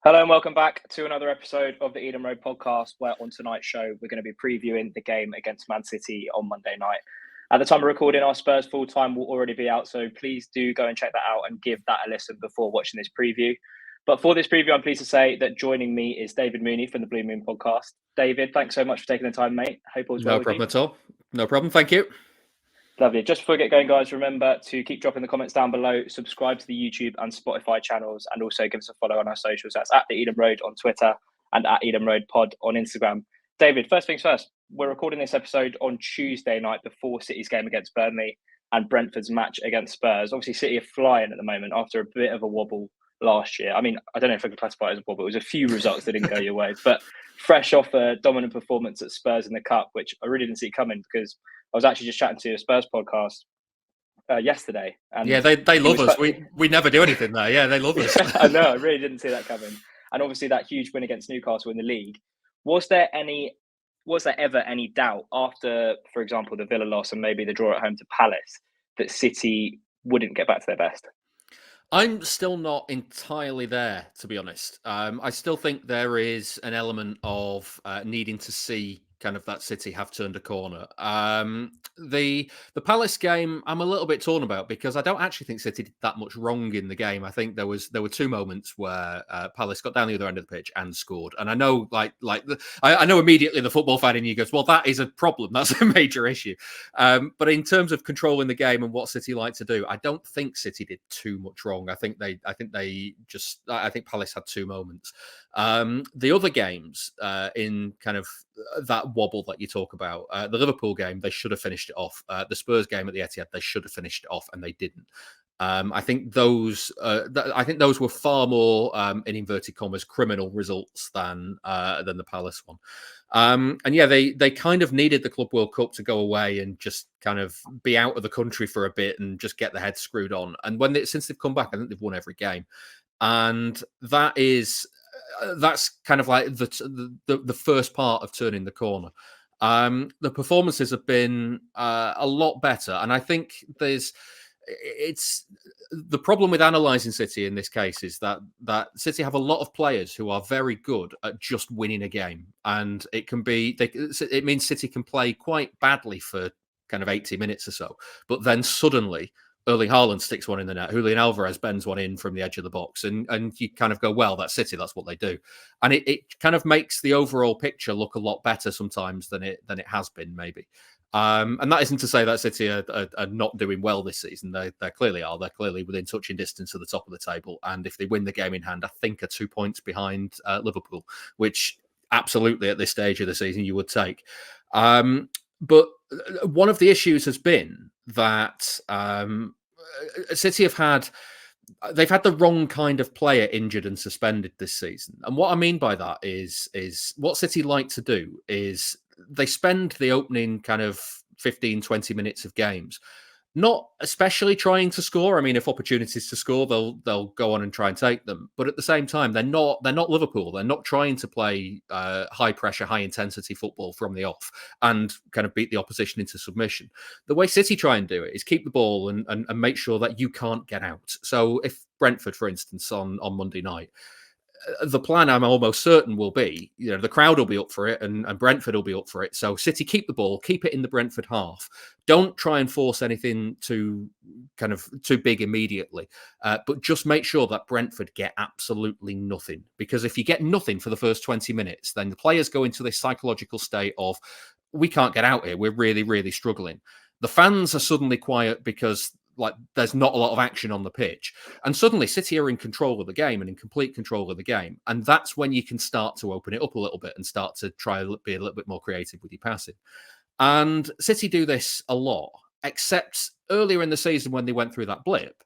Hello and welcome back to another episode of the Eden Road podcast, where on tonight's show, we're going to be previewing the game against Man City on Monday night. At the time of recording, our Spurs full time will already be out, so please do go and check that out and give that a listen before watching this preview. But for this preview, I'm pleased to say that joining me is David Mooney from the Blue Moon podcast. David, thanks so much for taking the time, mate. Hope all's well No with problem you. at all. No problem. Thank you. Lovely. Just before we get going, guys, remember to keep dropping the comments down below, subscribe to the YouTube and Spotify channels, and also give us a follow on our socials. That's at the Eden Road on Twitter and at Eden Road Pod on Instagram. David, first things first, we're recording this episode on Tuesday night before City's game against Burnley and Brentford's match against Spurs. Obviously, City are flying at the moment after a bit of a wobble last year. I mean, I don't know if I could classify it as a wobble. It was a few results that didn't go your way, but fresh off a dominant performance at Spurs in the Cup, which I really didn't see coming because I was actually just chatting to a Spurs podcast yesterday. And yeah, they love us. We never do anything there. Yeah, they love us. I know, I really didn't see that coming. And obviously that huge win against Newcastle in the league. Was there ever any doubt after, for example, the Villa loss and maybe the draw at home to Palace, that City wouldn't get back to their best? I'm still not entirely there, to be honest. I still think there is an element of needing to see kind of that City have turned a corner. The Palace game, I'm a little bit torn about because I don't actually think City did that much wrong in the game. I think there were two moments where Palace got down the other end of the pitch and scored. And I know, I know immediately the football fan in you goes, "Well, that is a problem. That's a major issue." But in terms of controlling the game and what City like to do, I don't think City did too much wrong. I think Palace had two moments. The other games in kind of that wobble that you talk about, the Liverpool game, they should have finished it off. The Spurs game at the Etihad, they should have finished it off, and they didn't. I think those were far more, in inverted commas, criminal results than the Palace one. And yeah, they kind of needed the Club World Cup to go away and just kind of be out of the country for a bit and just get their heads screwed on. And since they've come back, I think they've won every game, and that's kind of like the first part of turning the corner. The performances have been a lot better, and I think it's the problem with analysing City in this case is that City have a lot of players who are very good at just winning a game, and it means City can play quite badly for kind of 80 minutes or so, but then suddenly Erling Haaland sticks one in the net. Julian Alvarez bends one in from the edge of the box. And you kind of go, well, that's City. That's what they do. And it kind of makes the overall picture look a lot better sometimes than it has been, maybe. And that isn't to say that City are not doing well this season. They clearly are. They're clearly within touching distance of the top of the table. And if they win the game in hand, I think are 2 points behind Liverpool, which absolutely at this stage of the season you would take. But one of the issues has been that City they've had the wrong kind of player injured and suspended this season. And what I mean by that is what City like to do is they spend the opening kind of 15, 20 minutes of games not especially trying to score. I mean, if opportunities to score, they'll go on and try and take them. But at the same time, they're not Liverpool. They're not trying to play high pressure, high intensity football from the off and kind of beat the opposition into submission. The way City try and do it is keep the ball and make sure that you can't get out. So if Brentford, for instance, on Monday night, the plan I'm almost certain will be, the crowd will be up for it and Brentford will be up for it. So City keep the ball, keep it in the Brentford half. Don't try and force anything too big immediately, but just make sure that Brentford get absolutely nothing. Because if you get nothing for the first 20 minutes, then the players go into this psychological state of, we can't get out here. We're really, really struggling. The fans are suddenly quiet because there's not a lot of action on the pitch. And suddenly City are in control of the game and in complete control of the game. And that's when you can start to open it up a little bit and start to try to be a little bit more creative with your passing. And City do this a lot, except earlier in the season when they went through that blip,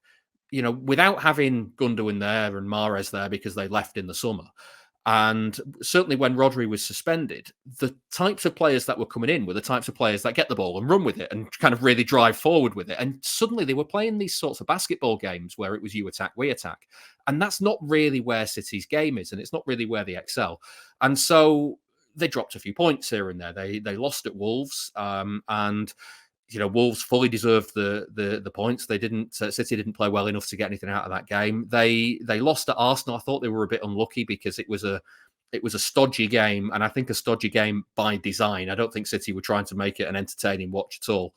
without having Gundogan there and Mahrez there because they left in the summer. And certainly when Rodri was suspended, the types of players that were coming in were the types of players that get the ball and run with it and kind of really drive forward with it. And suddenly they were playing these sorts of basketball games where it was you attack, we attack. And that's not really where City's game is, and it's not really where they excel. And so they dropped a few points here and there. They lost at Wolves, and Wolves fully deserved the points. They didn't. City didn't play well enough to get anything out of that game. They lost to Arsenal. I thought they were a bit unlucky because it was a stodgy game, and I think a stodgy game by design. I don't think City were trying to make it an entertaining watch at all.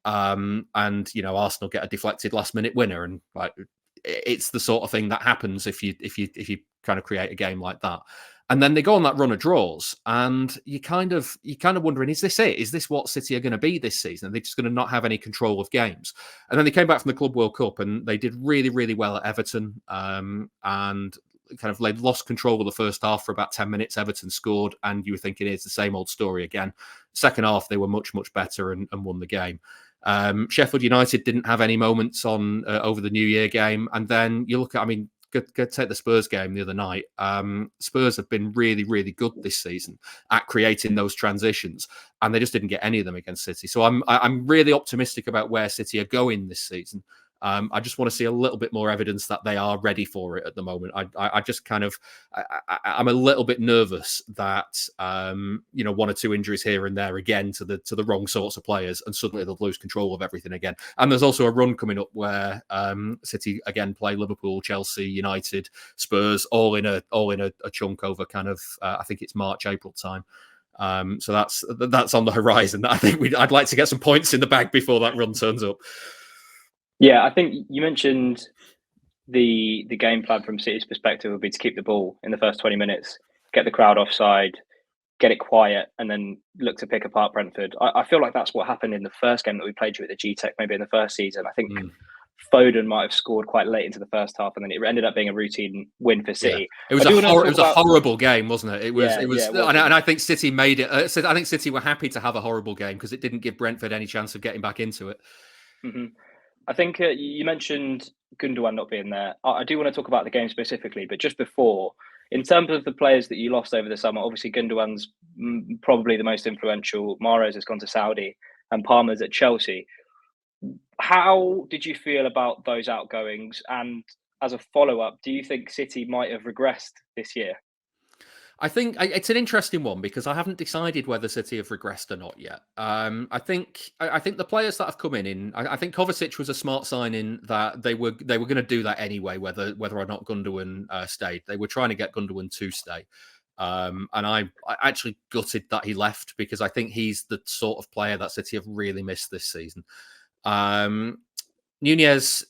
And Arsenal get a deflected last minute winner, and like it's the sort of thing that happens if you kind of create a game like that. And then they go on that run of draws, and you kind of wondering, is this it? Is this what City are going to be this season? Are they just going to not have any control of games? And then they came back from the Club World Cup, and they did really, really well at Everton, and kind of they lost control of the first half for about 10 minutes. Everton scored, and you were thinking it's the same old story again. Second half, they were much, much better and won the game. Sheffield United didn't have any moments on over the New Year game. And then you look at, go take the Spurs game the other night. Spurs have been really, really good this season at creating those transitions, and they just didn't get any of them against City. So I'm really optimistic about where City are going this season. I just want to see a little bit more evidence that they are ready for it at the moment. I just kind of, I'm a little bit nervous that, one or two injuries here and there again to the wrong sorts of players, and suddenly they'll lose control of everything again. And there's also a run coming up where City again play Liverpool, Chelsea, United, Spurs, all in a chunk over kind of, I think it's March, April time. So that's on the horizon. I think I'd like to get some points in the bag before that run turns up. Yeah, I think you mentioned the game plan from City's perspective would be to keep the ball in the first 20 minutes, get the crowd offside, get it quiet, and then look to pick apart Brentford. I feel like that's what happened in the first game that we played you at the G-Tech, maybe in the first season. I think Foden might have scored quite late into the first half, and then it ended up being a routine win for City. Yeah. It was a horrible game, wasn't it? It was, and I think City made it. I think City were happy to have a horrible game because it didn't give Brentford any chance of getting back into it. Mm-hmm. I think you mentioned Gundogan not being there. I do want to talk about the game specifically, but just before, in terms of the players that you lost over the summer, obviously Gundogan's probably the most influential. Mahrez has gone to Saudi, and Palmer's at Chelsea. How did you feel about those outgoings? And as a follow-up, do you think City might have regressed this year? I think it's an interesting one because I haven't decided whether City have regressed or not yet. I think the players that have come in. I think Kovacic was a smart signing that they were going to do that anyway, whether or not Gundogan stayed. They were trying to get Gundogan to stay, and I actually gutted that he left because I think he's the sort of player that City have really missed this season. Nunez,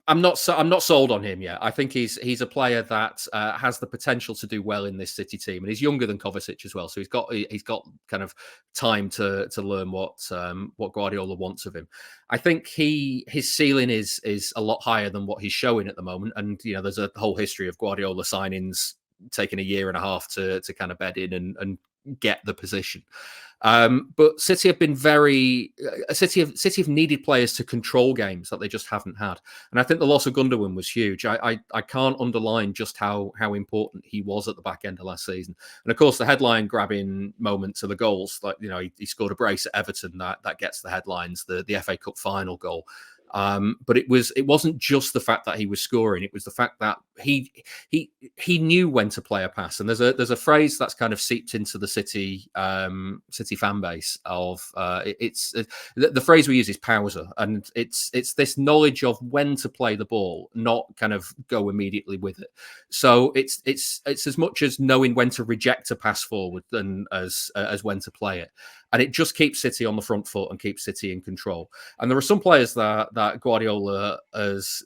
I'm not sold on him yet. I think he's a player that has the potential to do well in this City team, and he's younger than Kovacic as well. So he's got kind of time to learn what Guardiola wants of him. I think his ceiling is a lot higher than what he's showing at the moment. And there's a whole history of Guardiola signings taking a year and a half to kind of bed in and get the position. But City have been City have needed players to control games that they just haven't had. And I think the loss of Gundogan was huge. I can't underline just how important he was at the back end of last season. And of course, the headline grabbing moments of the goals, like, he scored a brace at Everton that gets the headlines, the FA Cup final goal. But it wasn't just the fact that he was scoring; it was the fact that he knew when to play a pass. And there's a phrase that's kind of seeped into the City fan base of the phrase we use is pauser, and it's this knowledge of when to play the ball, not kind of go immediately with it. So it's as much as knowing when to reject a pass forward than as when to play it. And it just keeps City on the front foot and keeps City in control. And there are some players that Guardiola has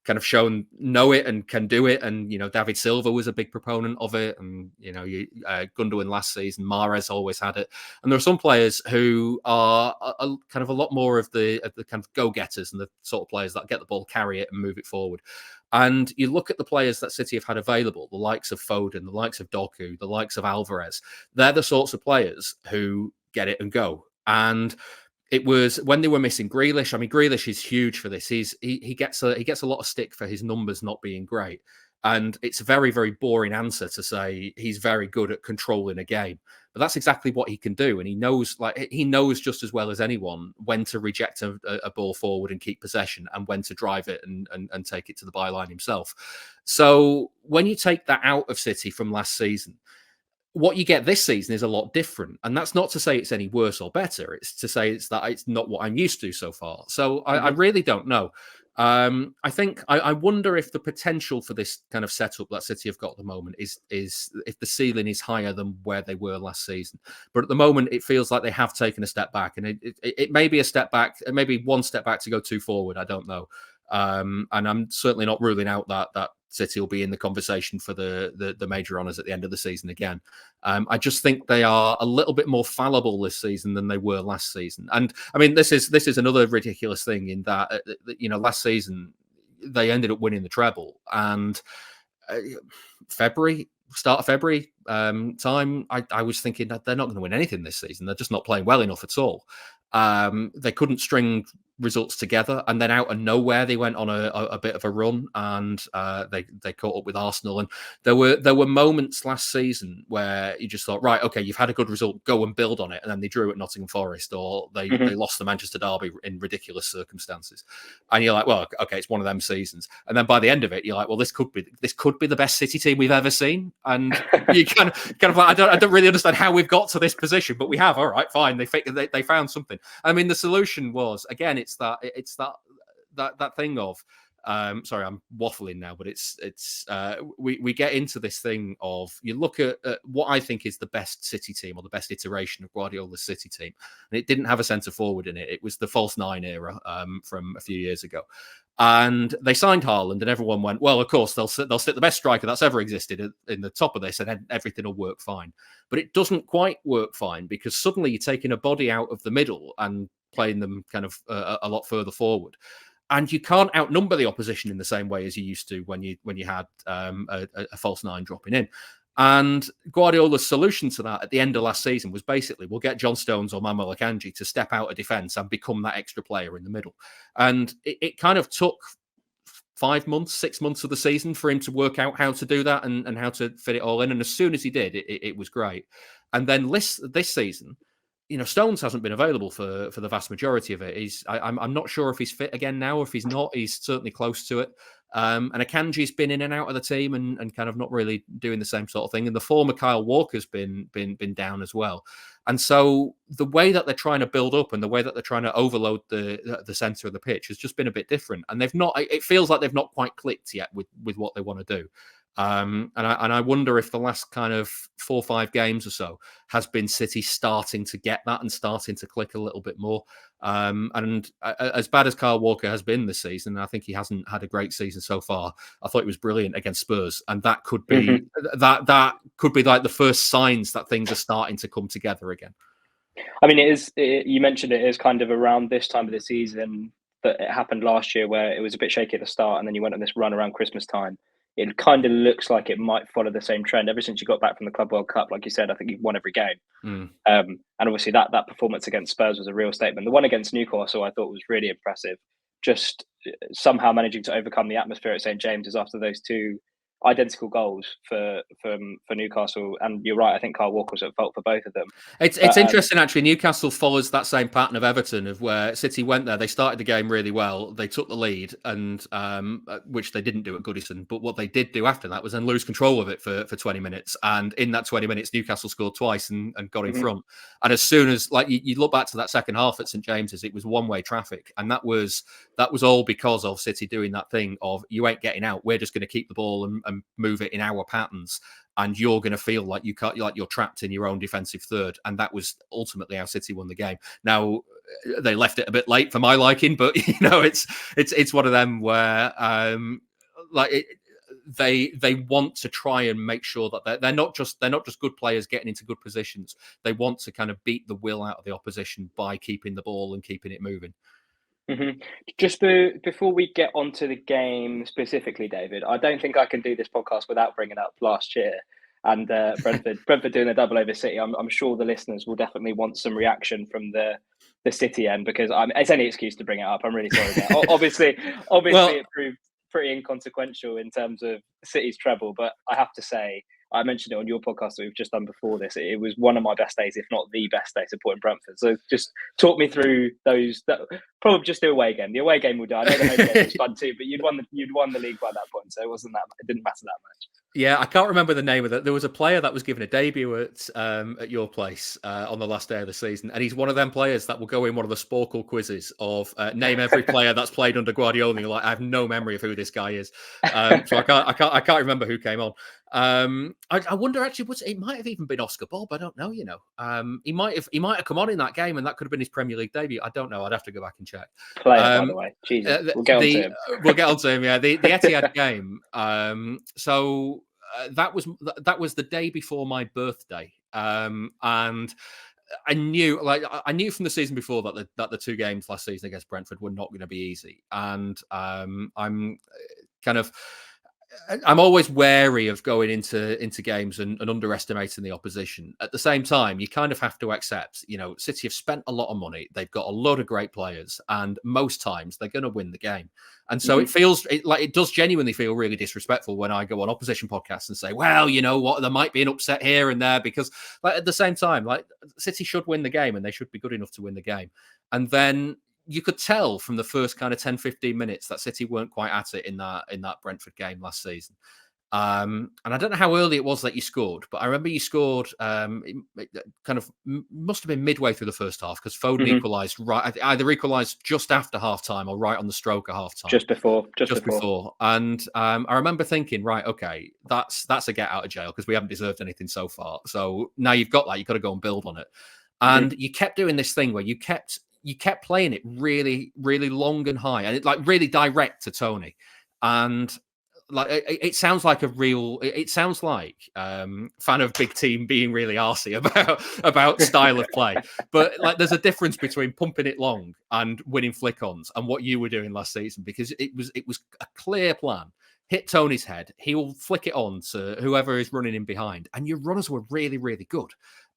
kind of shown know it and can do it. And, David Silva was a big proponent of it. And, Gundogan last season, Mahrez always had it. And there are some players who are kind of a lot more of the kind of go-getters and the sort of players that get the ball, carry it and move it forward. And you look at the players that City have had available, the likes of Foden, the likes of Doku, the likes of Alvarez. They're the sorts of players who get it and go. And it was when they were missing Grealish. I mean, Grealish is huge for this. He gets a lot of stick for his numbers not being great. And it's a very, very boring answer to say he's very good at controlling a game. But that's exactly what he can do. And he knows just as well as anyone when to reject a ball forward and keep possession and when to drive it and take it to the byline himself. So when you take that out of City from last season, what you get this season is a lot different, and that's not to say it's any worse or better. It's to say it's not what I'm used to so far. So I really don't know. I think I wonder if the potential for this kind of setup that City have got at the moment is if the ceiling is higher than where they were last season. But at the moment, it feels like they have taken a step back, and it may be a step back, maybe one step back to go two forward. I don't know. And I'm certainly not ruling out that City will be in the conversation for the major honours at the end of the season again. I just think they are a little bit more fallible this season than they were last season. And I mean, this is another ridiculous thing in that last season they ended up winning the treble, and start of February time, I was thinking that they're not going to win anything this season. They're just not playing well enough at all. They couldn't string results together, and then out of nowhere they went on a bit of a run, and they caught up with Arsenal. And there were moments last season where you just thought, right, okay, you've had a good result, go and build on it, and then they drew at Nottingham Forest, or they lost the Manchester Derby in ridiculous circumstances, and you're like, well, okay, it's one of them seasons. And then by the end of it, you're like, well, this could be the best City team we've ever seen, and you kind of like, I don't really understand how we've got to this position, but we have. All right, fine, they found something. I mean, the solution was, again, it's that thing of sorry, I'm waffling now, but we get into this thing of, you look at what I think is the best City team, or the best iteration of Guardiola's City team, and it didn't have a centre forward in it. It was the false nine era from a few years ago. And they signed Haaland, and everyone went, well, of course, they'll stick the best striker that's ever existed in the top of this, and then everything will work fine. But it doesn't quite work fine, because suddenly you're taking a body out of the middle and playing them kind of a lot further forward. And you can't outnumber the opposition in the same way as you used to when you had a false nine dropping in. And Guardiola's solution to that at the end of last season was basically, we'll get John Stones or Manuel Akanji to step out of defence and become that extra player in the middle. And it kind of took 6 months of the season for him to work out how to do that and how to fit it all in. And as soon as he did, it was great. And then this season, Stones hasn't been available for the vast majority of it. I'm not sure if he's fit again now. If he's not, he's certainly close to it. And Akanji's been in and out of the team and kind of not really doing the same sort of thing. And the former Kyle Walker's been down as well. And so the way that they're trying to build up and the way that they're trying to overload the centre of the pitch has just been a bit different. And it feels like they've not quite clicked yet with what they want to do. And I wonder if the last kind of 4 or 5 games or so has been City starting to get that and starting to click a little bit more. And as bad as Kyle Walker has been this season, I think he hasn't had a great season so far. I thought he was brilliant against Spurs, and that could be that could be like the first signs that things are starting to come together again. I mean, you mentioned it is kind of around this time of the season that it happened last year, where it was a bit shaky at the start, and then you went on this run around Christmas time. It kind of looks like it might follow the same trend ever since you got back from the Club World Cup. Like you said, I think you've won every game. And obviously that performance against Spurs was a real statement. The one against Newcastle I thought was really impressive. Just somehow managing to overcome the atmosphere at St James's after those 2 identical goals for Newcastle. And you're right, I think Kyle Walker was at fault for both of them. It's interesting, actually. Newcastle follows that same pattern of Everton, of where City went there, they started the game really well, they took the lead, and which they didn't do at Goodison, but what they did do after that was then lose control of it for 20 minutes, and in that 20 minutes Newcastle scored twice and got in front. And as soon as, like, you look back to that second half at St James's, it was one-way traffic, and that was all because of City doing that thing of, you ain't getting out, we're just going to keep the ball and move it in our patterns, and you're going to feel like you're trapped in your own defensive third. And that was ultimately how City won the game. Now, they left it a bit late for my liking, but it's one of them where they want to try and make sure that they're not just good players getting into good positions. They want to kind of beat the will out of the opposition by keeping the ball and keeping it moving. Just before we get onto the game specifically, David, I don't think I can do this podcast without bringing up last year and Brentford doing a double over City. I'm sure the listeners will definitely want some reaction from the City end, because it's any excuse to bring it up. I'm really sorry. Obviously, it proved pretty inconsequential in terms of City's treble, but I have to say, I mentioned it on your podcast that we've just done before this. It was one of my best days, if not the best day, supporting Brentford. So just talk me through those. Probably just the away game. The away game will do. I know the home game was fun too, but you'd won the league by that point, so it didn't matter that much. Yeah, I can't remember the name of it. There was a player that was given a debut at your place on the last day of the season, and he's one of them players that will go in one of the Sporkle quizzes of name every player that's played under Guardiola. And you're like, I have no memory of who this guy is, so I can't remember who came on. I wonder actually, it might have even been Oscar Bob. I don't know. He might have come on in that game, and that could have been his Premier League debut. I don't know. I'd have to go back and check. Player, by the way, Jesus, we'll get on to him. We'll get on to him. Yeah, the Etihad game. So that was the day before my birthday, and I knew from the season before that the two games last season against Brentford were not going to be easy, and I'm always wary of going into games and underestimating the opposition. At the same time, you kind of have to accept, City have spent a lot of money. They've got a lot of great players, and most times they're going to win the game. And so it does genuinely feel really disrespectful when I go on opposition podcasts and say, well, you know what, there might be an upset here and there, because at the same time, City should win the game and they should be good enough to win the game. And then you could tell from the first kind of 10, 15 minutes that City weren't quite at it in that Brentford game last season. And I don't know how early it was that you scored, but I remember you scored must have been midway through the first half, because Foden equalised either equalised just after half time or right on the stroke of half time. Just before. And I remember thinking, right, okay, that's a get out of jail, because we haven't deserved anything so far. So now you've got that, you've got to go and build on it. And you kept doing this thing where you kept playing it really, really long and high, and it really direct to Tony. And it sounds like it sounds like fan of big team being really arsey about style of play. But there's a difference between pumping it long and winning flick-ons and what you were doing last season, because it was a clear plan. Hit Tony's head, he will flick it on to whoever is running in behind, and your runners were really, really good.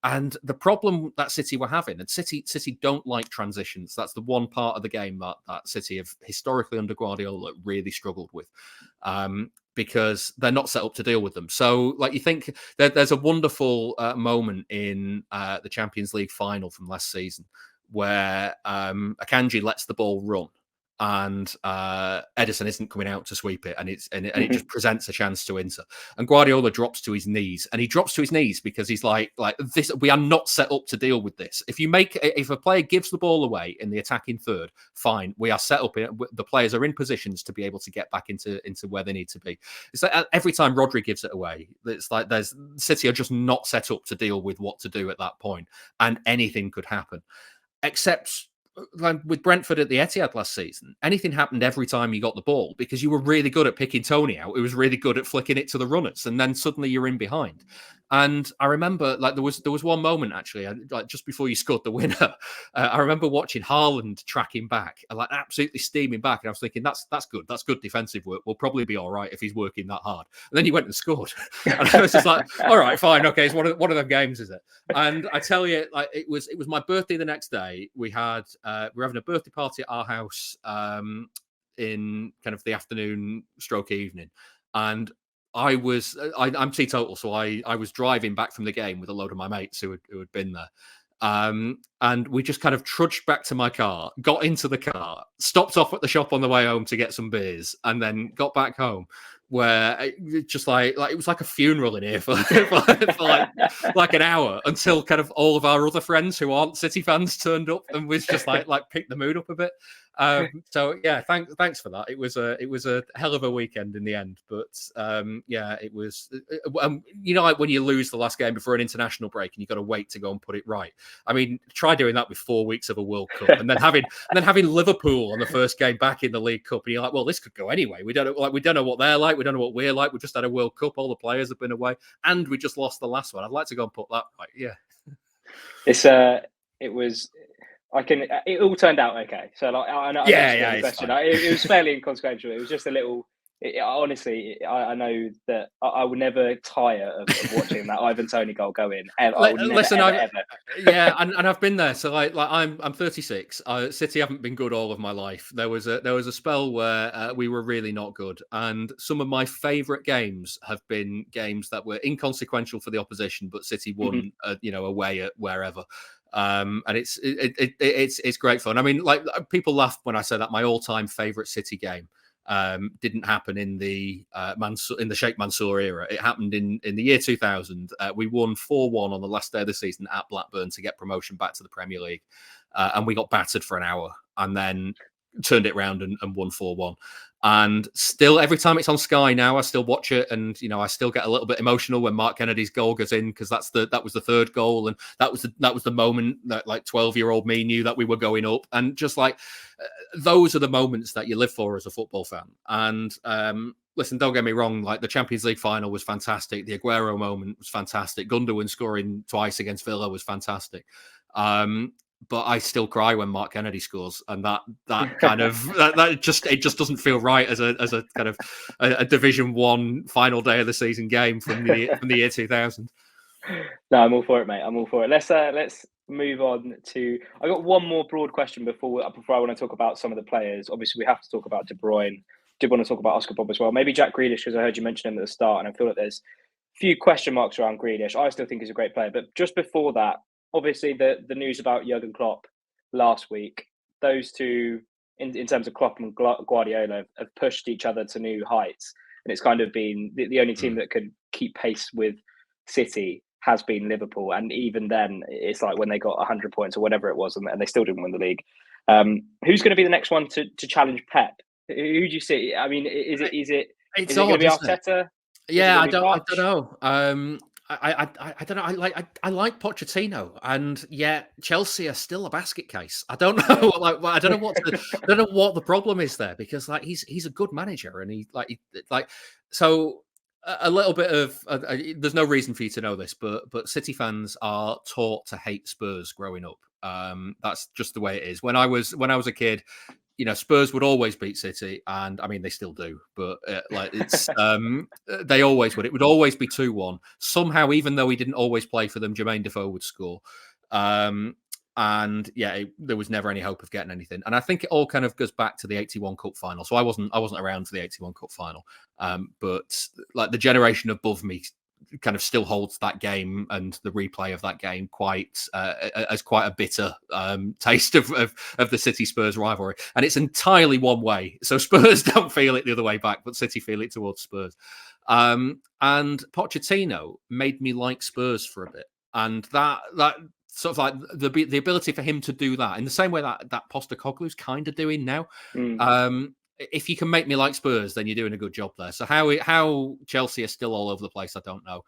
And the problem that City were having, and City don't like transitions. That's the one part of the game that City have historically under Guardiola really struggled with, because they're not set up to deal with them. So, you think there's a wonderful moment in the Champions League final from last season where Akanji lets the ball run, and Edison isn't coming out to sweep it, and it just presents a chance to Inter. And Guardiola drops to his knees, and he drops to his knees because he's like this. We are not set up to deal with this. If a player gives the ball away in the attacking third, fine. We are set up. The players are in positions to be able to get back into where they need to be. It's like every time Rodri gives it away, it's like City are just not set up to deal with what to do at that point, and anything could happen, except. With Brentford at the Etihad last season, anything happened every time you got the ball, because you were really good at picking Tony out. It was really good at flicking it to the runners, and then suddenly you're in behind. And I remember, there was one moment actually, just before you scored the winner. I remember watching Haaland tracking back, absolutely steaming back, and I was thinking, that's good. That's good defensive work. We'll probably be all right if he's working that hard. And then he went and scored, and I was just like, all right, fine, okay, it's one of them games, is it? And I tell you, it was my birthday the next day. We were having a birthday party at our house in kind of the afternoon stroke evening, and I'm teetotal, so I was driving back from the game with a load of my mates who had been there. And we just kind of trudged back to my car, got into the car, stopped off at the shop on the way home to get some beers, and then got back home, where it just it was like a funeral in here for an hour, until kind of all of our other friends who aren't City fans turned up, and was just picked the mood up a bit. So yeah, thanks for that. It was a hell of a weekend in the end, but yeah, it was. When you lose the last game before an international break and you've got to wait to go and put it right. I mean, try doing that with 4 weeks of a World Cup, and then having Liverpool on the first game back in the League Cup, and you're like, well, this could go anyway. We don't know what they're like. We don't know what we're like. We just had a World Cup. All the players have been away, and we just lost the last one. I'd like to go and put that right. Yeah, it all turned out okay. So I know. Yeah. Question. It was fairly inconsequential. It was just a little. Honestly, I know that I will never tire of watching that Ivan Toney goal go in. Listen, yeah, and I've been there. So I'm 36. City haven't been good all of my life. There was a spell where we were really not good, and some of my favourite games have been games that were inconsequential for the opposition, but City won, away at wherever. And it's great fun. I mean, people laugh when I say that my all-time favourite City game didn't happen in the in the Sheikh Mansour era. It happened in the year 2000. We won 4-1 on the last day of the season at Blackburn to get promotion back to the Premier League, and we got battered for an hour and then turned it around and won 4-1. And still, every time it's on Sky now, I still watch it, and I still get a little bit emotional when Mark Kennedy's goal goes in, because that was the third goal, and that was the moment that 12-year-old me knew that we were going up, and just those are the moments that you live for as a football fan. And listen, don't get me wrong, the Champions League final was fantastic, the Aguero moment was fantastic, Gundogan scoring twice against Villa was fantastic. But I still cry when Mark Kennedy scores, and that kind of it just doesn't feel right as a kind of a Division 1 final day of the season game from the year 2000. No, I'm all for it, mate. I'm all for it. Let's move on to. I got one more broad question before I want to talk about some of the players. Obviously, we have to talk about De Bruyne. Did want to talk about Oscar Bob as well. Maybe Jack Grealish, because I heard you mention him at the start, and I feel like there's a few question marks around Grealish. I still think he's a great player, but just before that. Obviously, the news about Jurgen Klopp last week, those two, in terms of Klopp and Guardiola, have pushed each other to new heights. And it's kind of been the only team that could keep pace with City has been Liverpool. And even then, it's like when they got 100 points or whatever it was, and they still didn't win the league. Who's going to be the next one to challenge Pep? Who do you see? I mean, is it going to be Arteta? Yeah, I don't know. I don't know. I like Pochettino, and yet Chelsea are still a basket case. I don't know. I don't know what the problem is there, because he's a good manager, and he so a little bit of. There's no reason for you to know this, but City fans are taught to hate Spurs growing up. That's just the way it is. When I was a kid, Spurs would always beat City, and I mean they still do, but it's they always would. It would always be 2-1 somehow, even though he didn't always play for them. Jermaine Defoe would score, and there was never any hope of getting anything. And I think it all kind of goes back to the '81 Cup final. So I wasn't around for the '81 Cup final, but the generation above me kind of still holds that game and the replay of that game as quite a bitter taste of the City Spurs rivalry, and it's entirely one way. So Spurs don't feel it the other way back, but City feel it towards Spurs. And Pochettino made me like Spurs for a bit, and that sort of the ability for him to do that in the same way that Postecoglou's kind of doing now. If you can make me like Spurs, then you're doing a good job there. So how Chelsea are still all over the place, I don't know.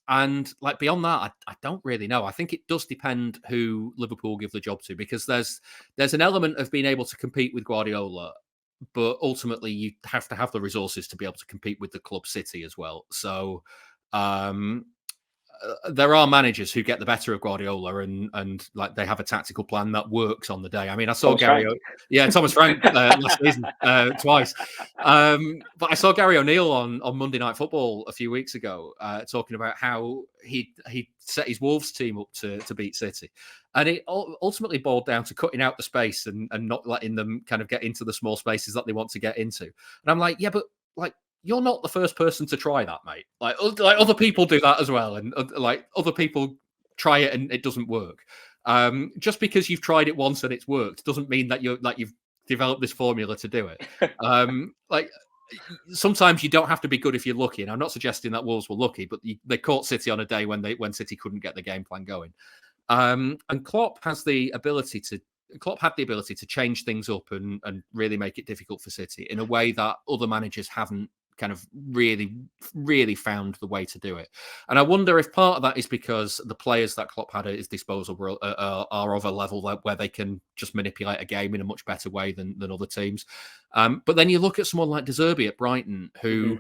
And beyond that, I don't really know. I think it does depend who Liverpool give the job to, because there's an element of being able to compete with Guardiola, but ultimately you have to have the resources to be able to compete with the club City as well. So there are managers who get the better of Guardiola and they have a tactical plan that works on the day. I mean, I saw Thomas Frank last season twice. But I saw Gary O'Neill on Monday Night Football a few weeks ago talking about how he set his Wolves team up to beat City. And it ultimately boiled down to cutting out the space and not letting them kind of get into the small spaces that they want to get into. And I'm like, yeah, but you're not the first person to try that, mate. Other people do that as well, and other people try it and it doesn't work. Just because you've tried it once and it's worked doesn't mean that you've developed this formula to do it. Sometimes you don't have to be good if you're lucky. And I'm not suggesting that Wolves were lucky, but they caught City on a day when City couldn't get the game plan going. And Klopp had the ability to change things up and really make it difficult for City in a way that other managers haven't kind of really, really found the way to do it. And I wonder if part of that is because the players that Klopp had at his disposal are of a level where they can just manipulate a game in a much better way than other teams. But then you look at someone like De Zerbi at Brighton, who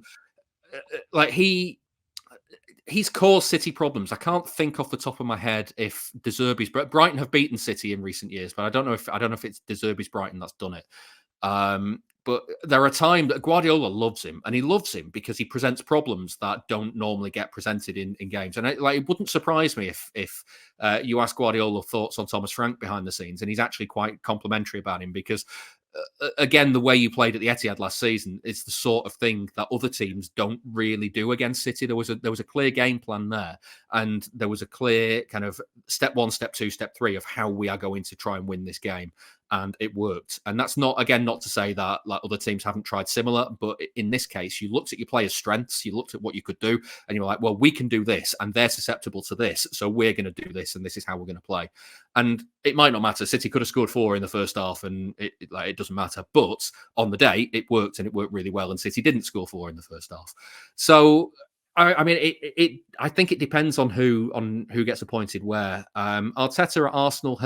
he's caused City problems. I can't think off the top of my head if De Zerbi's Brighton have beaten City in recent years, but I don't know if it's De Zerbi's Brighton that's done it. But there are times that Guardiola loves him, and he loves him because he presents problems that don't normally get presented in games. And it wouldn't surprise me if you ask Guardiola thoughts on Thomas Frank behind the scenes, and he's actually quite complimentary about him because, again, the way you played at the Etihad last season is the sort of thing that other teams don't really do against City. There was a clear game plan there, and there was a clear kind of step 1, step 2, step 3 of how we are going to try and win this game. and it worked. And that's not to say that like other teams haven't tried similar, but in this case, you looked at your players' strengths, you looked at what you could do, and you're like, well, we can do this, and they're susceptible to this, so we're going to do this, and this is how we're going to play. And it might not matter. City could have scored 4 in the first half, and it doesn't matter. But on the day, it worked, and it worked really well. And City didn't score 4 in the first half. So I mean, I think it depends on who gets appointed where. Arteta at Arsenal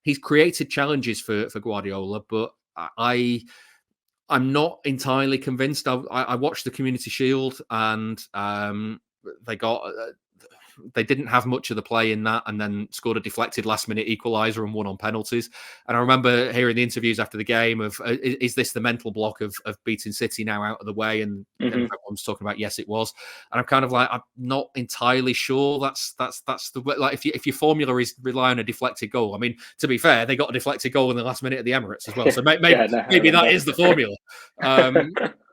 he's created challenges for Guardiola, but I'm not entirely convinced. I watched the Community Shield, and they didn't have much of the play in that, and then scored a deflected last-minute equaliser and won on penalties. And I remember hearing the interviews after the game of, is this the mental block of beating City now out of the way? And everyone's talking about, yes, it was. And I'm kind of like, I'm not entirely sure that's the way. Like, if your formula is rely on a deflected goal, I mean, to be fair, they got a deflected goal in the last minute of the Emirates as well. So maybe that is the formula.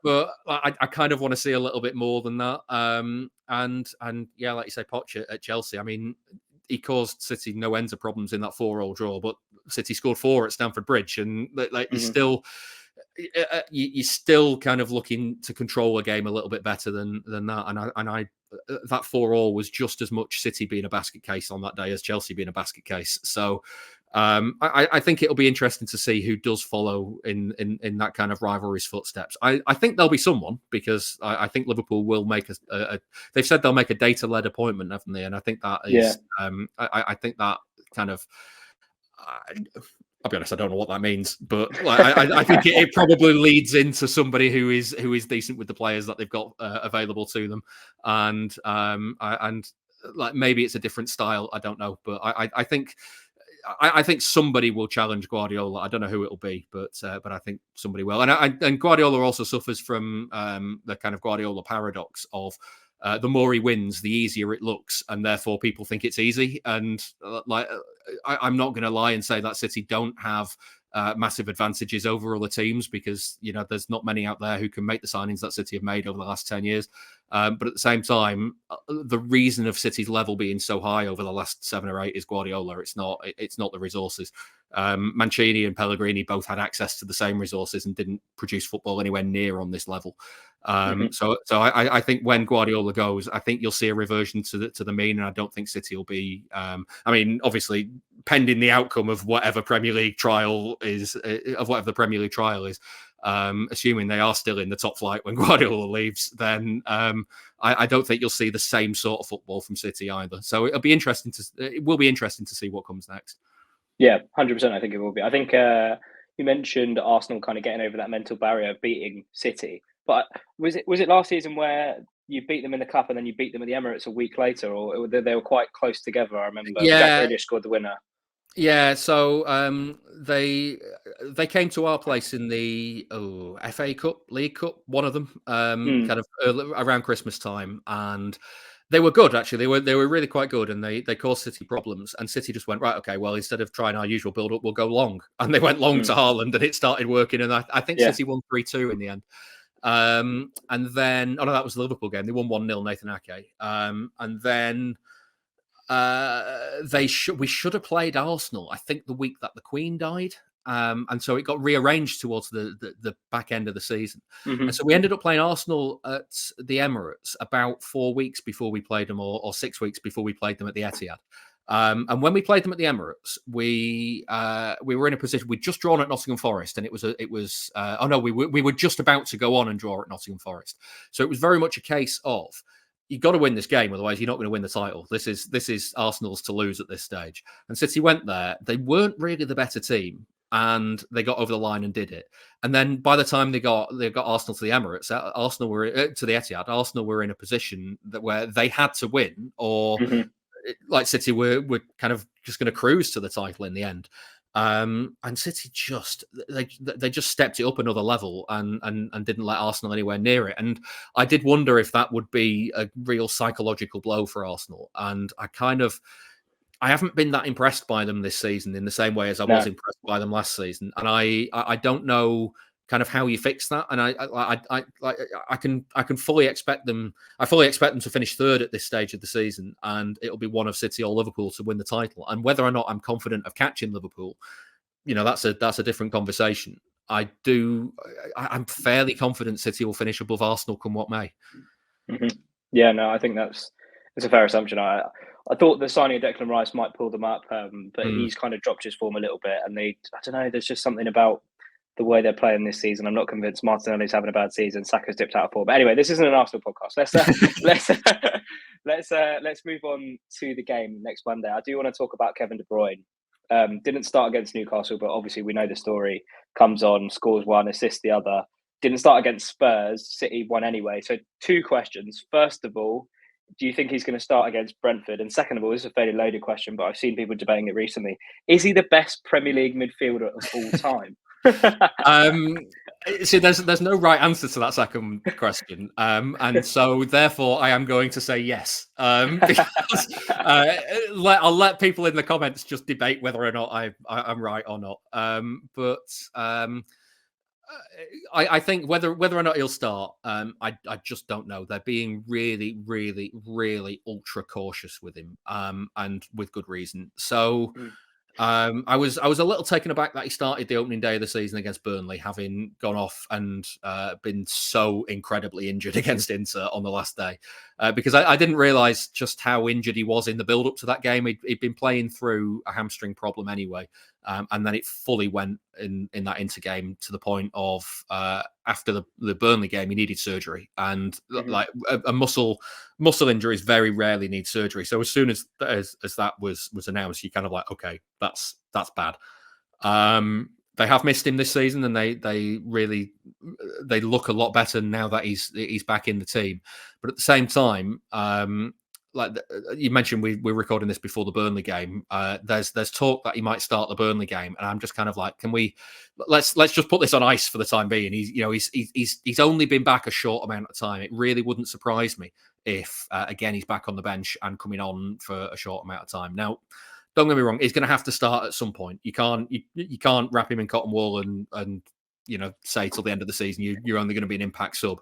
But I kind of want to see a little bit more than that. And yeah, like you say, Poch at Chelsea. I mean, he caused City no end of problems in that 4-4 draw, but City scored 4 at Stamford Bridge, and like you're still kind of looking to control a game a little bit better than that. And I that 4-4 was just as much City being a basket case on that day as Chelsea being a basket case. So I think it'll be interesting to see who does follow in that kind of rivalry's footsteps. I think there'll be someone, because I think Liverpool will make they've said they'll make a data-led appointment, haven't they? And I think that is, I think that kind of, I'll be honest, I don't know what that means, but I think it probably leads into somebody who is decent with the players that they've got available to them, and like maybe it's a different style. I don't know, but I think somebody will challenge Guardiola. I don't know who it'll be, but I think somebody will. And Guardiola also suffers from the kind of Guardiola paradox of the more he wins, the easier it looks, and therefore people think it's easy. And I'm not going to lie and say that City don't have massive advantages over other teams, because there's not many out there who can make the signings that City have made over the last 10 years. But at the same time, the reason of City's level being so high over the last 7 or 8 is Guardiola. It's not the resources. Mancini and Pellegrini both had access to the same resources and didn't produce football anywhere near on this level. So I think when Guardiola goes, I think you'll see a reversion to the mean, and I don't think City will be. I mean, obviously, pending the outcome of whatever Premier League trial is, assuming they are still in the top flight when Guardiola leaves, then I don't think you'll see the same sort of football from City either. So it will be interesting to see what comes next. Yeah, 100%. I think it will be. I think you mentioned Arsenal kind of getting over that mental barrier of beating City, but was it last season where you beat them in the cup and then you beat them at the Emirates a week later, or they were quite close together? I remember Jack Grealish scored the winner. Yeah, so they came to our place in the FA Cup, League Cup, one of them, kind of around Christmas time, and they were good, actually. They were really quite good, and they caused City problems. And City just went, right, okay, well, instead of trying our usual build-up, we'll go long. And they went long to Haaland, and it started working. And I think City won 3-2 in the end. And then, that was the Liverpool game. They won 1-0, Nathan Ake. And then we should have played Arsenal, I think, the week that the Queen died. And so it got rearranged towards the back end of the season. And so we ended up playing Arsenal at the Emirates about 4 weeks before we played them, or 6 weeks before we played them at the Etihad. And when we played them at the Emirates, we were in a position, we'd just drawn at Nottingham Forest, and we were just about to go on and draw at Nottingham Forest. So it was very much a case of, you've got to win this game, otherwise you're not going to win the title. This is Arsenal's to lose at this stage. And City went there. They weren't really the better team, and they got over the line and did it. And then by the time they got Arsenal to the Emirates, Arsenal were to the Etihad. Arsenal were in a position where they had to win, or like City were kind of just going to cruise to the title in the end. And City just stepped it up another level and didn't let Arsenal anywhere near it. And I did wonder if that would be a real psychological blow for Arsenal. And I haven't been that impressed by them this season in the same way as I was impressed by them last season. And I don't know kind of how you fix that. And I can fully expect them. I fully expect them to finish third at this stage of the season, and it'll be one of City or Liverpool to win the title. And whether or not I'm confident of catching Liverpool that's a different conversation. I'm fairly confident City will finish above Arsenal come what may. Mm-hmm. Yeah, no, I think that's a fair assumption. I thought the signing of Declan Rice might pull them up, but he's kind of dropped his form a little bit, and I don't know, there's just something about the way they're playing this season. I'm not convinced Martinelli's having a bad season. Saka's dipped out of form. But anyway, this isn't an Arsenal podcast. Let's move on to the game next Monday. I do want to talk about Kevin De Bruyne. Didn't start against Newcastle, but obviously we know the story. Comes on, scores one, assists the other. Didn't start against Spurs. City won anyway. So 2 questions. First of all, do you think he's going to start against Brentford? And second of all, this is a fairly loaded question, but I've seen people debating it recently. Is he the best Premier League midfielder of all time? See, there's no right answer to that second question, and so therefore I am going to say yes, because I'll let people in the comments just debate whether or not I'm right or not. I think whether or not he'll start, I just don't know. They're being really, really, really ultra cautious with him, and with good reason. So. I was a little taken aback that he started the opening day of the season against Burnley, having gone off and been so incredibly injured against Inter on the last day, because I didn't realise just how injured he was in the build-up to that game. He'd been playing through a hamstring problem anyway, and then it fully went in that Inter game to the point of after the Burnley game, he needed surgery, and like a muscle injuries very rarely need surgery. So as soon as that was announced, you kind of like, okay, that's bad. They have missed him this season, and they look a lot better now that he's back in the team. But at the same time, like you mentioned, we're recording this before the Burnley game. There's talk that he might start the Burnley game, and I'm just kind of like, can we let's just put this on ice for the time being. He's only been back a short amount of time. It really wouldn't surprise me if again he's back on the bench and coming on for a short amount of time. Now, don't get me wrong, he's going to have to start at some point. You can't wrap him in cotton wool and say till the end of the season you're only going to be an impact sub.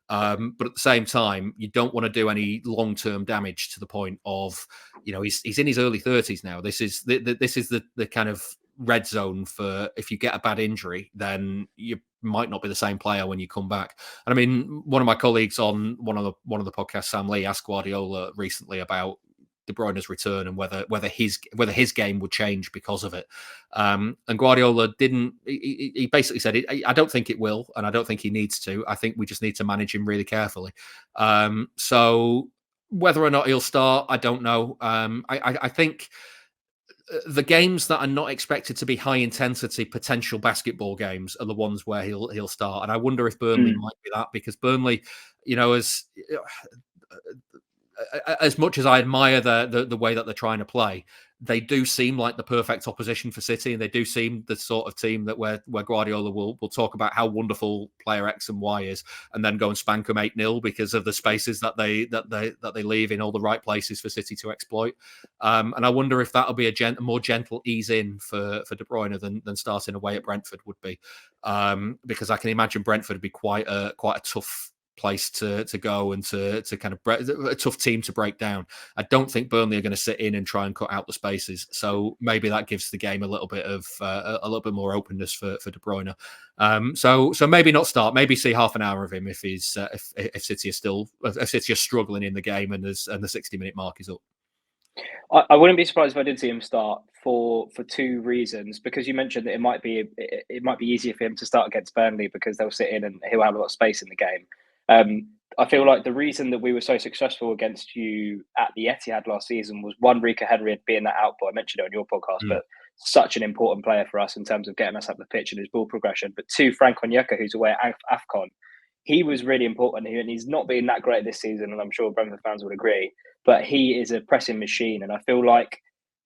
But at the same time, you don't want to do any long-term damage to the point of, he's in his early 30s now. This is the kind of red zone for if you get a bad injury, then you might not be the same player when you come back. And I mean, one of my colleagues on one of the podcasts, Sam Lee, asked Guardiola recently about De Bruyne's return and whether his game would change because of it. And Guardiola didn't. He basically said, "I don't think it will, and I don't think he needs to. I think we just need to manage him really carefully." So whether or not he'll start, I don't know. I think the games that are not expected to be high intensity potential basketball games are the ones where he'll start. And I wonder if Burnley might be that, because Burnley, as much as I admire the way that they're trying to play, they do seem like the perfect opposition for City, and they do seem the sort of team that where Guardiola will talk about how wonderful player X and Y is, and then go and spank them 8-0 because of the spaces that they leave in all the right places for City to exploit. And I wonder if that'll be a more gentle ease in for De Bruyne than starting away at Brentford would be, because I can imagine Brentford would be quite a tough place to go and to kind of a tough team to break down. I don't think Burnley are going to sit in and try and cut out the spaces, so maybe that gives the game a little bit more openness for De Bruyne. So maybe not start, maybe see half an hour of him if City are struggling in the game and the 60-minute mark is up. I wouldn't be surprised if I did see him start for 2 reasons, because you mentioned that it might be easier for him to start against Burnley because they'll sit in and he'll have a lot of space in the game. I feel like the reason that we were so successful against you at the Etihad last season was, one, Rika Henry being that output. I mentioned it on your podcast, but such an important player for us in terms of getting us up the pitch and his ball progression. But 2, Frank Onyeka, who's away at AFCON, he was really important here, and he's not been that great this season, and I'm sure Brentford fans would agree. But he is a pressing machine, and I feel like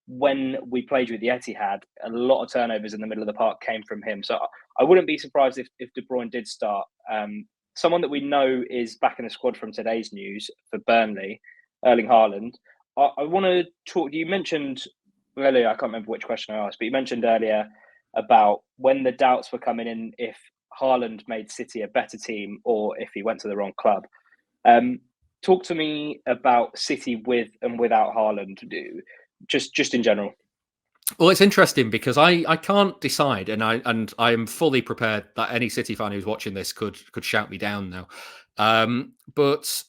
when we played you at the Etihad, a lot of turnovers in the middle of the park came from him. So I wouldn't be surprised if De Bruyne did start. Someone that we know is back in the squad from today's news for Burnley, Erling Haaland. I want to talk. You mentioned earlier, I can't remember which question I asked, but you mentioned earlier about when the doubts were coming in if Haaland made City a better team or if he went to the wrong club. Talk to me about City with and without Haaland, just in general. Well, it's interesting because I can't decide, and I am fully prepared that any City fan who's watching this could shout me down now. But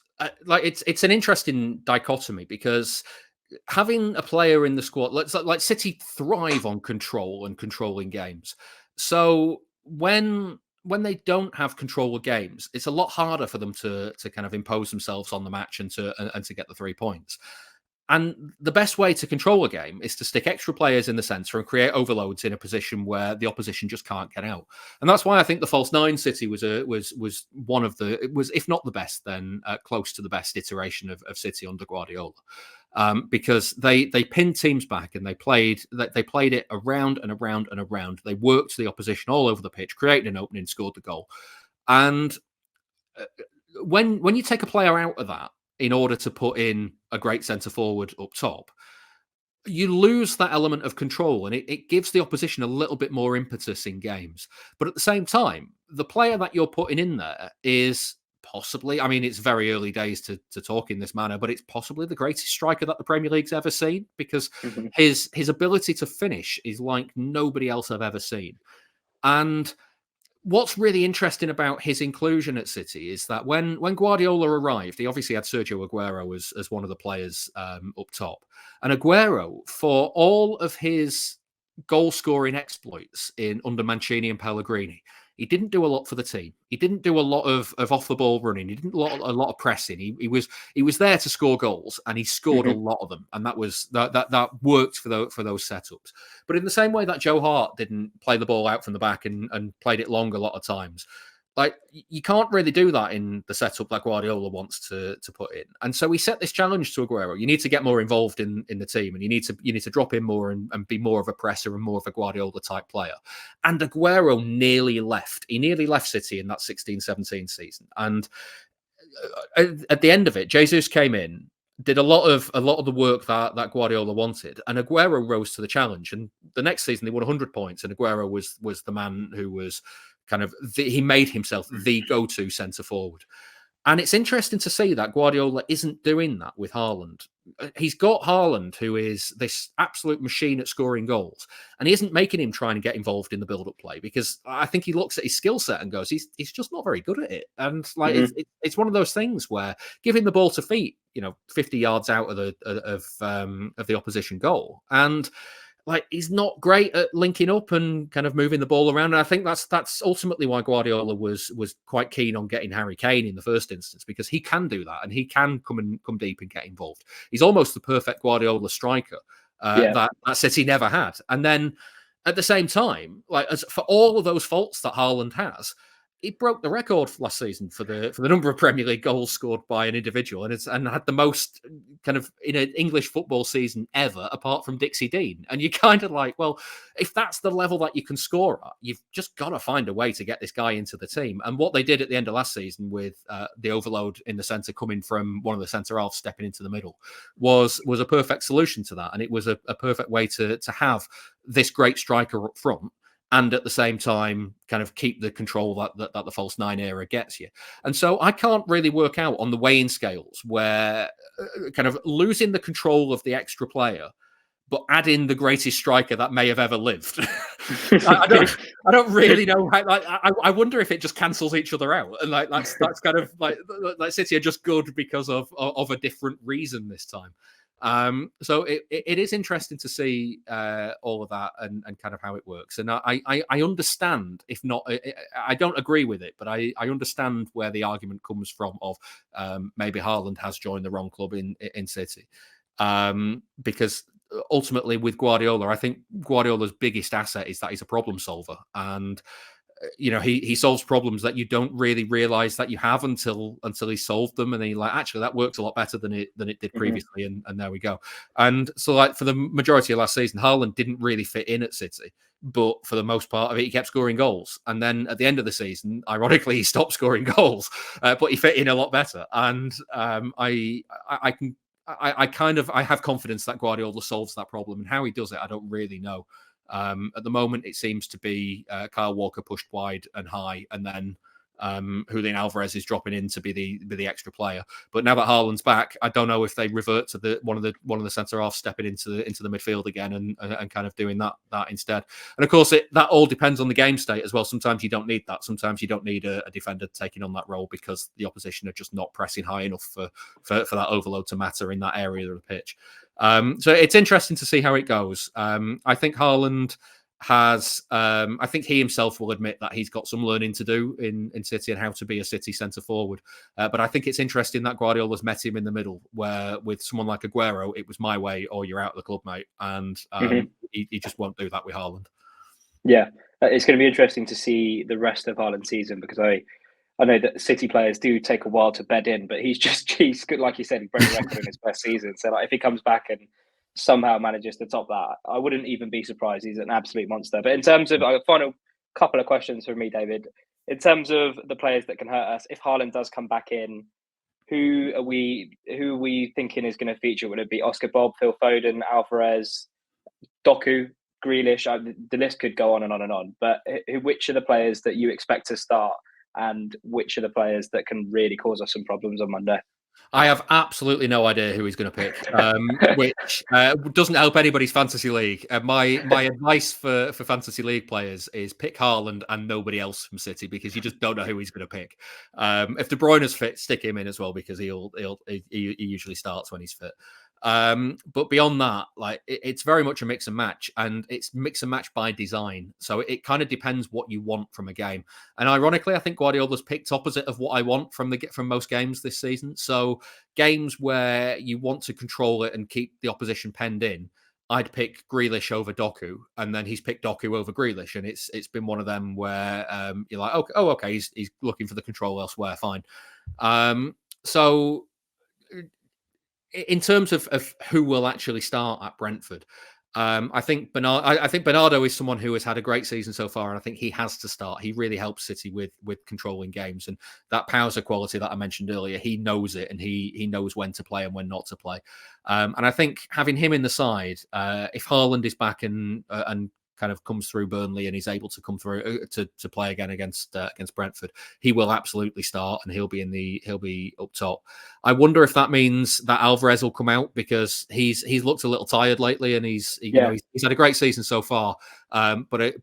like it's an interesting dichotomy because having a player in the squad, like City thrive on control and controlling games. So when they don't have control of games, it's a lot harder for them to kind of impose themselves on the match and to get the 3 points. And the best way to control a game is to stick extra players in the centre and create overloads in a position where the opposition just can't get out. And that's why I think the false nine City was one of the, it was, if not the best, then close to the best iteration of City under Guardiola. Because they pinned teams back and they played it around and around and around. They worked the opposition all over the pitch, created an opening, scored the goal. And when you take a player out of that in order to put in a great centre forward up top, you lose that element of control, and it gives the opposition a little bit more impetus in games. But at the same time, the player that you're putting in there is possibly, I mean, it's very early days to talk in this manner, but it's possibly the greatest striker that the Premier League's ever seen, because his ability to finish is like nobody else I've ever seen. And what's really interesting about his inclusion at City is that when Guardiola arrived, he obviously had Sergio Aguero as one of the players up top. And Aguero, for all of his goal-scoring exploits under Mancini and Pellegrini, he didn't do a lot for the team. He didn't do a lot of off-the-ball running. He didn't do a lot of pressing. He was there to score goals, and he scored a lot of them, and that worked for those setups. But in the same way that Joe Hart didn't play the ball out from the back and played it long a lot of times, like you can't really do that in the setup that Guardiola wants to put in. And so he set this challenge to Aguero. You need to get more involved in the team, and you need to drop in more and be more of a presser and more of a Guardiola type player. And Aguero nearly left. He nearly left City in that 16-17 season. And at the end of it, Jesus came in, did a lot of the work that Guardiola wanted, and Aguero rose to the challenge. And the next season they won 100 points, and Aguero was the man who was kind of he made himself the go-to centre forward. And it's interesting to see that Guardiola isn't doing that with Haaland. He's got Haaland, who is this absolute machine at scoring goals, and he isn't making him try and get involved in the build-up play, because I think he looks at his skill set and goes, he's just not very good at it. And like it's one of those things where giving the ball to feet, 50 yards out of the opposition goal, and like he's not great at linking up and kind of moving the ball around. And I think that's ultimately why Guardiola was quite keen on getting Harry Kane in the first instance, because he can do that and he can come deep and get involved. He's almost the perfect Guardiola striker that City never had. And then at the same time, like for all of those faults that Haaland has, he broke the record last season for the number of Premier League goals scored by an individual, and had the most kind of in an English football season ever, apart from Dixie Dean. And you're kind of like, well, if that's the level that you can score at, you've just got to find a way to get this guy into the team. And what they did at the end of last season with the overload in the centre coming from one of the centre halves stepping into the middle was a perfect solution to that, and it was a perfect way to have this great striker up front, and at the same time kind of keep the control that the false nine era gets you. And so I can't really work out on the weighing scales where kind of losing the control of the extra player, but adding the greatest striker that may have ever lived. I don't really know. I wonder if it just cancels each other out, and like that's kind of like City are just good because of a different reason this time. So it is interesting to see all of that and kind of how it works. And I understand, if not, I don't agree with it, but I understand where the argument comes from of maybe Haaland has joined the wrong club in City. Because ultimately with Guardiola, I think Guardiola's biggest asset is that he's a problem solver. And he solves problems that you don't really realize that you have until he solved them, and then you're like, actually, that works a lot better than it did previously, and there we go. And so, like for the majority of last season, Haaland didn't really fit in at City, but for the most part of it, he kept scoring goals. And then at the end of the season, ironically, he stopped scoring goals, but he fit in a lot better. And I have confidence that Guardiola solves that problem, and how he does it, I don't really know. At the moment, it seems to be Kyle Walker pushed wide and high, and then Julian Alvarez is dropping in to be the extra player. But now that Haaland's back, I don't know if they revert to one of the centre halves stepping into the midfield again and kind of doing that instead. And of course, that all depends on the game state as well. Sometimes you don't need that. Sometimes you don't need a defender taking on that role because the opposition are just not pressing high enough for that overload to matter in that area of the pitch. So it's interesting to see how it goes. I think Haaland has, I think he himself will admit that he's got some learning to do in City and how to be a City centre forward. But I think it's interesting that Guardiola's met him in the middle, where with someone like Aguero, it was my way or you're out of the club, mate. And he just won't do that with Haaland. Yeah, it's going to be interesting to see the rest of Haaland's season, because I know that City players do take a while to bed in, but he's good. Like you said, he broke the record in his first season. So like, if he comes back and somehow manages to top that, I wouldn't even be surprised. He's an absolute monster. But in terms of final couple of questions from me, David, in terms of the players that can hurt us, if Haaland does come back in, who are we thinking is going to feature? Would it be Oscar Bob, Phil Foden, Alvarez, Doku, Grealish? The list could go on and on and on. But which are the players that you expect to start, and which are the players that can really cause us some problems on Monday? I have absolutely no idea who he's going to pick, which doesn't help anybody's fantasy league. My advice for fantasy league players is pick Haaland and nobody else from City, because you just don't know who he's going to pick. If De Bruyne is fit, stick him in as well, because he usually starts when he's fit. But beyond that, like it's very much a mix and match, and it's mix and match by design. So it kind of depends what you want from a game. And ironically, I think Guardiola's picked opposite of what I want from most games this season. So games where you want to control it and keep the opposition penned in, I'd pick Grealish over Doku, and then he's picked Doku over Grealish, and it's been one of them where you're like, okay, he's looking for the control elsewhere, fine. So in terms of who will actually start at Brentford, I think Bernardo is someone who has had a great season so far, and I think he has to start. He really helps City with controlling games, and that Pausa quality that I mentioned earlier, he knows it, and he knows when to play and when not to play. And I think having him in the side, if Haaland is back and kind of comes through Burnley and he's able to come through to play again against Brentford, he will absolutely start, and he'll be up top. I wonder if that means that Alvarez will come out, because he's looked a little tired lately, and he's had a great season so far, but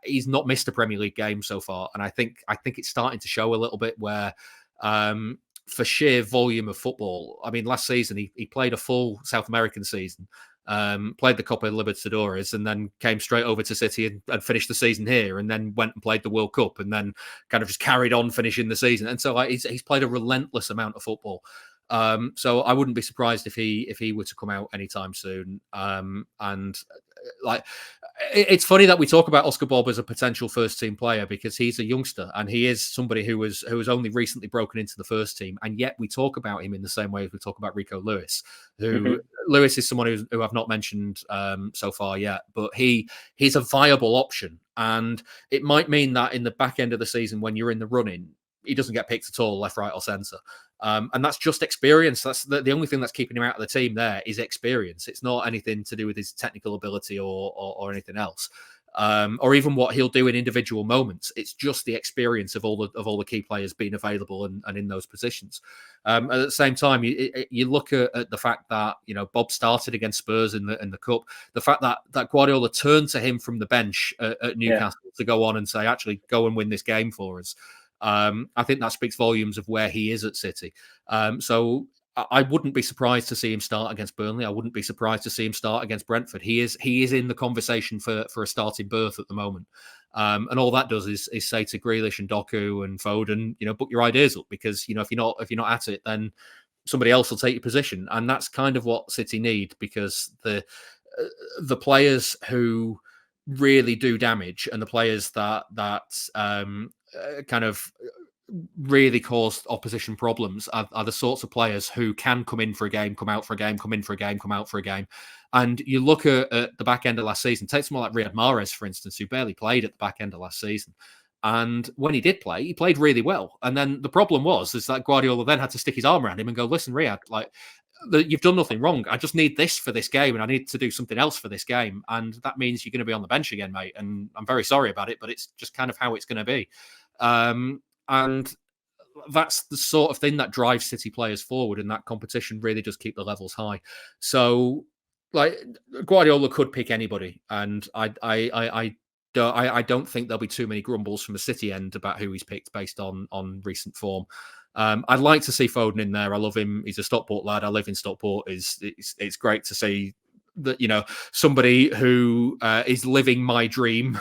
he's not missed a Premier League game so far, and I think it's starting to show a little bit where. For sheer volume of football, I mean, last season he played a full South American season, played the Copa Libertadores, and then came straight over to City and finished the season here, and then went and played the World Cup, and then kind of just carried on finishing the season. And so he's played a relentless amount of football. So I wouldn't be surprised if he were to come out anytime soon. And like, it's funny that we talk about Oscar Bob as a potential first team player, because he's a youngster and he is somebody who has only recently broken into the first team, and yet we talk about him in the same way as we talk about Rico Lewis, who Lewis is someone who I've not mentioned so far yet, but he's a viable option, and it might mean that in the back end of the season, when you're in the running, he doesn't get picked at all, left, right, or centre. And that's just experience. That's the only thing that's keeping him out of the team there is experience. It's not anything to do with his technical ability or anything else, or even what he'll do in individual moments. It's just the experience of all the key players being available and in those positions. At the same time, you look at the fact that Bob started against Spurs in the cup. The fact that Guardiola turned to him from the bench at Newcastle to go on and say, actually, go and win this game for us. I think that speaks volumes of where he is at City. So I wouldn't be surprised to see him start against Burnley. I wouldn't be surprised to see him start against Brentford. He is in the conversation for a starting berth at the moment. And all that does is say to Grealish and Doku and Foden, book your ideas up, because if you're not at it, then somebody else will take your position. And that's kind of what City need, because the players who really do damage, and the players that kind of really caused opposition problems are the sorts of players who can come in for a game, come out for a game, come in for a game, come out for a game. And you look at the back end of last season, take someone like Riyad Mahrez, for instance, who barely played at the back end of last season. And when he did play, he played really well. And then the problem is that Guardiola then had to stick his arm around him and go, listen, Riyad, you've done nothing wrong. I just need this for this game, and I need to do something else for this game. And that means you're going to be on the bench again, mate. And I'm very sorry about it, but it's just kind of how it's going to be. And that's the sort of thing that drives City players forward, and that competition really does keep the levels high. So, like, Guardiola could pick anybody, and I don't think there'll be too many grumbles from the City end about who he's picked based on recent form. I'd like to see Foden in there. I love him. He's a Stockport lad. I live in Stockport. It's great to see that, you know, somebody who is living my dream,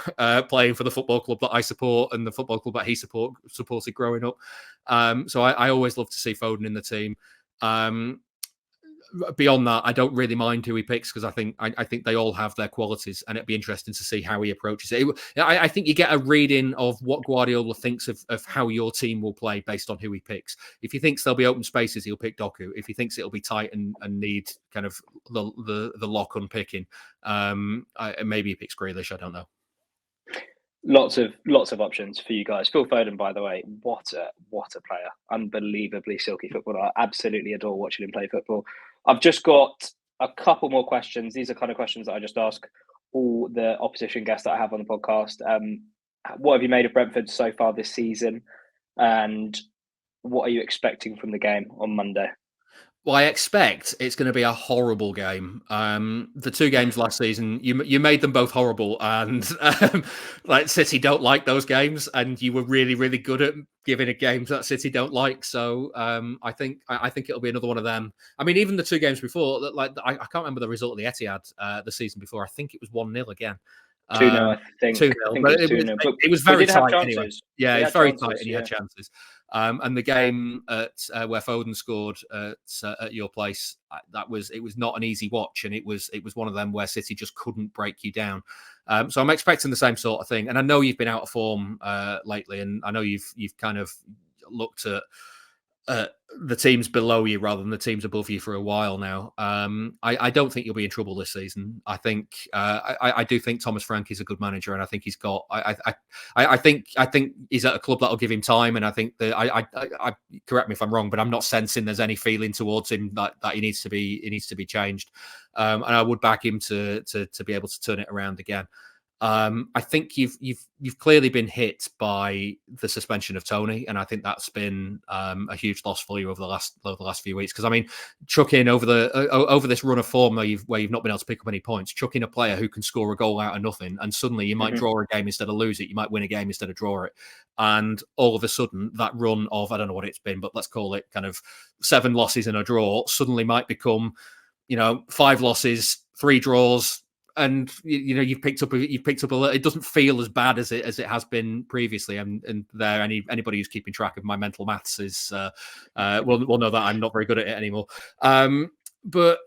playing for the football club that I support and the football club that he supported growing up. So I always love to see Foden in the team. Beyond that, I don't really mind who he picks, because I think they all have their qualities, and it'd be interesting to see how he approaches it. I think you get a reading of what Guardiola thinks of how your team will play based on who he picks. If he thinks there'll be open spaces, he'll pick Doku. If he thinks it'll be tight and need kind of the lock unpicking, maybe he picks Grealish. I don't know. Lots of options for you guys. Phil Foden, by the way, what a player! Unbelievably silky footballer. I absolutely adore watching him play football. I've just got a couple more questions. These are kind of questions that I just ask all the opposition guests that I have on the podcast. What have you made of Brentford so far this season, and what are you expecting from the game on Monday? Well, I expect it's going to be a horrible game. The two games last season, you made them both horrible, and like, City don't like those games, and you were really, really good at giving a games that City don't like. So I think it'll be another one of them. I mean, even the two games before, like, I can't remember the result of the Etihad the season before. I think it was 1-0 again. 2-0, I think. 2-0. I think it was 2-0. But it was very tight have anyway. Yeah, it was very tight, and he had chances. And the game at where Foden scored at your place, it was not an easy watch, and it was one of them where City just couldn't break you down. So I'm expecting the same sort of thing. And I know you've been out of form lately, and I know you've kind of looked at the teams below you rather than the teams above you for a while now. I don't think you'll be in trouble this season. I think I do think Thomas Frank is a good manager, and I think he's got. I think he's at a club that'll give him time, and I think that I correct me if I'm wrong, but I'm not sensing there's any feeling towards him that he needs to be changed. And I would back him to be able to turn it around again. I think you've clearly been hit by the suspension of Toney, and I think that's been a huge loss for you over the last few weeks. Because I mean, chuck in over this run of form where you've not been able to pick up any points, chuck in a player who can score a goal out of nothing, and suddenly you might draw a game instead of lose it. You might win a game instead of draw it, and all of a sudden that run of, I don't know what it's been, but let's call it kind of 7 losses and a draw, suddenly might become, 5 losses, 3 draws. And you've picked up a little. It doesn't feel as bad as it has been previously. And there, anybody who's keeping track of my mental maths will know that I'm not very good at it anymore. But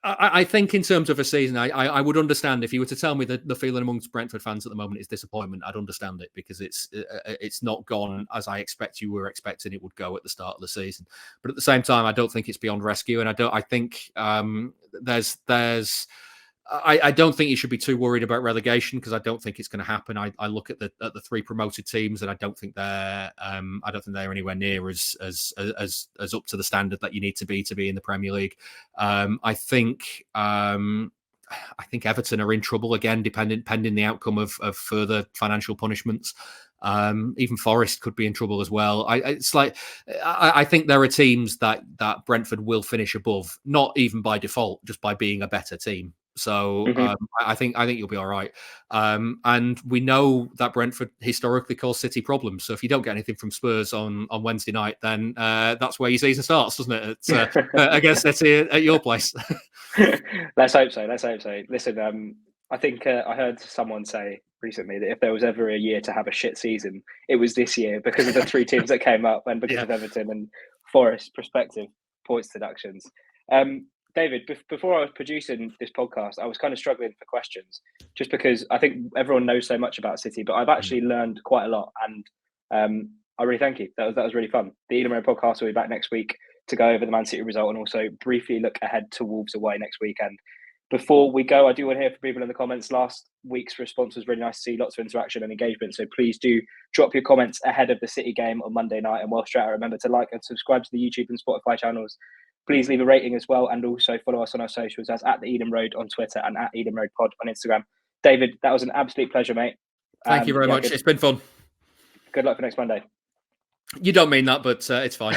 I think in terms of a season, I would understand if you were to tell me that the feeling amongst Brentford fans at the moment is disappointment. I'd understand it, because it's not gone as I expect you were expecting it would go at the start of the season. But at the same time, I don't think it's beyond rescue, and I think there's. I don't think you should be too worried about relegation, because I don't think it's going to happen. I look at the 3 promoted teams, and I don't think they're anywhere near as up to the standard that you need to be in the Premier League. I think Everton are in trouble again, pending the outcome of further financial punishments. Even Forest could be in trouble as well. I think there are teams that Brentford will finish above, not even by default, just by being a better team. So I think you'll be all right. And we know that Brentford historically cause City problems. So if you don't get anything from Spurs on Wednesday night, then that's where your season starts, doesn't it? It's against City at your place. Let's hope so. Listen, I think I heard someone say recently that if there was ever a year to have a shit season, it was this year, because of the 3 teams that came up, and because of Everton and Forest prospective points deductions. David, before I was producing this podcast, I was kind of struggling for questions, just because I think everyone knows so much about City, but I've actually learned quite a lot, and I really thank you. That was really fun. The Eden Road podcast will be back next week to go over the Man City result, and also briefly look ahead to Wolves away next weekend. Before we go, I do want to hear from people in the comments. Last week's response was really nice to see, lots of interaction and engagement. So please do drop your comments ahead of the City game on Monday night. And whilst you're at it, remember to like and subscribe to the YouTube and Spotify channels. Please leave a rating as well, and also follow us on our socials as at the Eden Road on Twitter and at Eden Road Pod on Instagram. David, that was an absolute pleasure, mate. Thank you very much. It's been fun. Good luck for next Monday. You don't mean that, but it's fine.